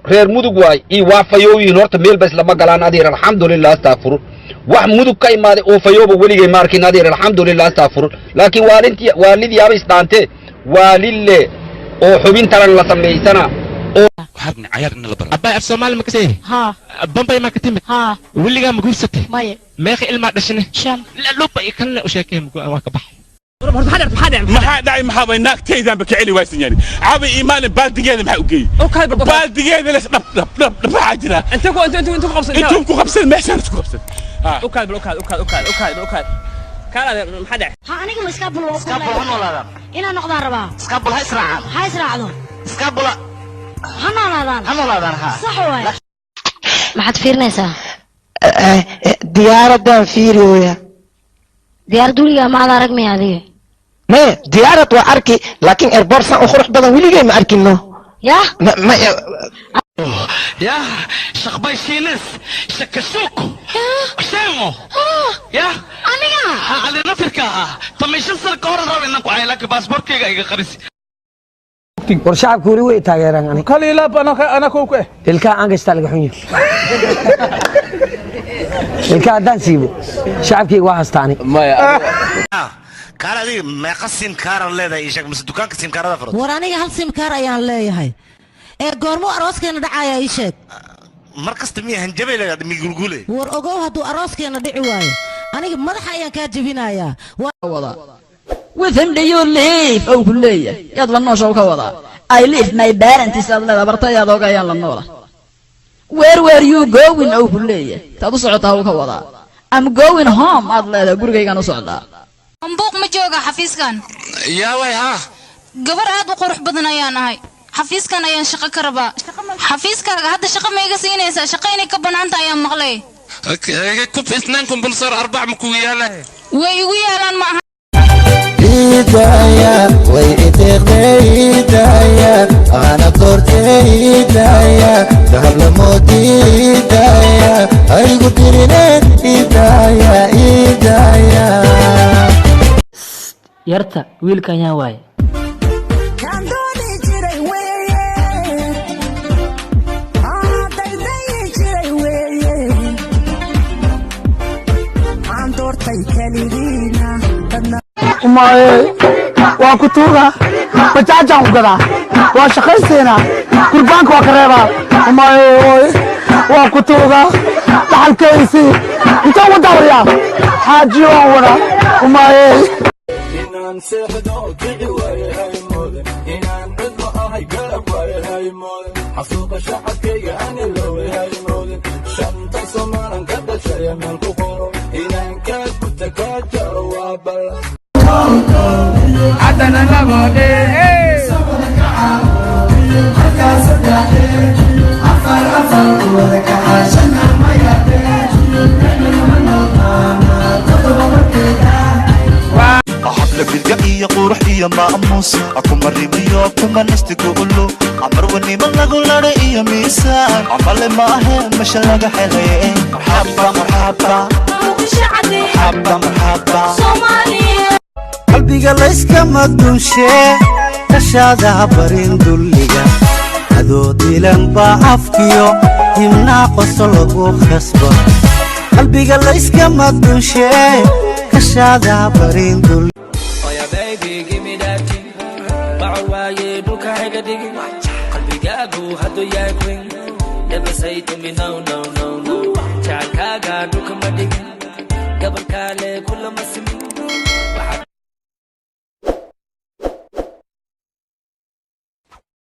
reer mudug waay ii waafayowiin horta meel bas lama galaan adeer alxamdulillah astaghfir wax mudug ka imaaday oo fayooba weligay markin adeer alxamdulillah astaghfir laakiin waalidii aba isdaante waalille oo xubin taran la sameeysana oo waxaan ciyaarna la baro abay af Soomaali ma kasay ha bambay ma katimid ha wiliga ma guursatay maye meeqa ilma dhashne shan la luba ikan la u sheekay waa ka baxay ما داعي ما هذا الناس تيزان بكعلي واسنياني عابي إيمان بالدقيقة ما حقي بالدقيقة ليش نب حاجنا أنتوا خمسين ما يصير تكون خمسين أوكاد كان هذا ما حدا ها أنا كم سكابل ولا إنا نقدر ربا سكابل هاي سرعة له سكابل هنا ها صح وين ما حد فيرنسا ديارة دان فيريويا ديار دولية ما على رقمي هذه ما ديارة وأركي لكن إربورسا أخرج بدن ولي ما أركينه يا ما يا شقباي سينس شكسوكو شامو يا أنا على نفرك تمشي صار كورة رابع إنك عائلك باسبور كي جاي خريس ورشعب كوري وين تاجران أنا كلي لا أنا كوكه الكا أنجز تلقى حنيف الكا دانسيبو شعب كي واحد ثاني ما يا كارا دي ما قسم كارا لا يشك مس دكان قسم كارا فرض وراني هل سم كارا يان ليهي غورمو arooskeena dhacaya ii sheeg markas tamiya hanjabay la mi gulgulay war ogow haduu arooskeena dhici waayo aniga madaxa ayaan ka jabinaya wada within do you live oo kuleeya yad la noosho ka wada I live my parents ad la bartayada ogayaan la noola where were you going oo kuleeya taad u socotaa ka wada I'm going home ad la gurigaygan u socdaa ambuuq ma jooga xafiiskan yaa way ha gabar aad u qurux badan ayaan ahay xafiiskan ayaan shaqo ka rabaa xafiiskaaga hadda shaqo ma iga siinaysaa shaqo inay ka banaanta ayaan maqlay كم اثنينكم بنصير أربع مكويالة ويقويالا معها إيدايا وإيدايا أنا طرت إيدايا ذهب لموت إيدايا هاي قدرنا إيدايا يرتا ويل كان يا واي وما وكتوغا بجاجا وكذا وشخصينا قربانك وكريبا وما وكتوغا تعال كيسي انت ودوريا حاجي وورا وما inaan seexdo kici waaye hay moodan inaan cidlo ahay garab waaye hay moodan xasuuqa shacabkayga ani loowe hay moodan shanta somaalan ka dhashaya meel ku qoro inaan kaa guta kaa jaro waa bal عدنا لغودي أحب لك الجاية قروحية مأموس أكو مريمية أكو منستي قولو عمر وني من لغو لرئية ميسان عمال ما أهم مش لغا حلي مرحبا مرحبا مرحبا مرحبا qalbiga layskama dunshe kashaada barin dulliga adoo dilan baa afkiyo himnaa qoso lagu khasbo qalbiga layskama dunshe kashaada barin dulliga oh yeah baby give me that thing bawaaye dhulka iga dhigi qalbigaagu haduu yahay queen never say to me no no no no jacalkaaga dhulka ma dhigi gabar kale kulama simin